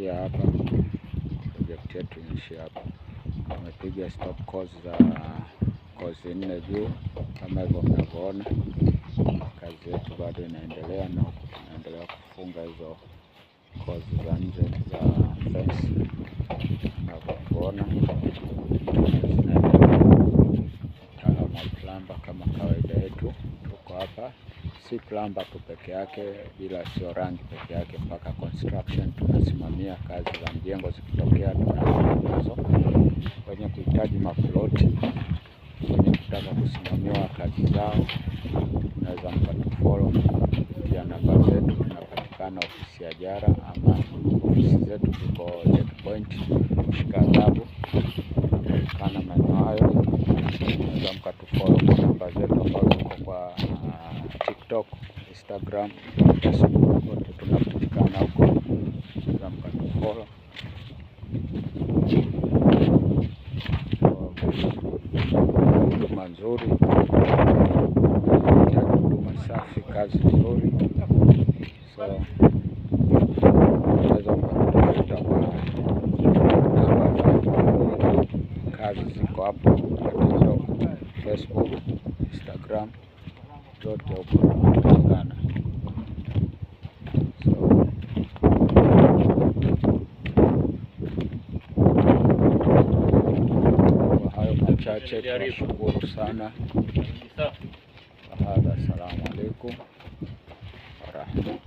inaishia hapa, project yetu inaishia hapa. Tumepiga stop course za course 4 juu kama hivyo mnavyoona. Kazi yetu bado inaendelea na tunaendelea kufunga hizo course za nje za fence mnavyoona. Mtaalamu wa plumber kama kawaida yetu, tuko hapa. Si plumber tu peke yake, ila sio rangi peke yake, mpaka construction tunasimamia kazi za mjengo zikitokea, tunazo wenye kuhitaji maploti, wenye kutaka kusimamiwa kazi zao, tunaweza mkatufollow kupitia namba zetu. Tunapatikana ofisi ya Jara ama ofisi zetu ziko Checkpoint Shikadabu, tunapatikana maeneo hayo. Tunaweza mkatufollow kwa namba zetu ambazo ziko kwa TikTok, Instagram, Facebook, kote tunapatikana huko. Tunaweza mkatufollow. Huduma nzuri, huduma safi, kazi nzuri. So tunaweza mkatafuta kwa namba zetu, kazi ziko hapo kwa TikTok, Facebook, Instagram, zote huko tunapatikana. Chache, tunashukuru sana. Assalamu alaikum warahmatullahi.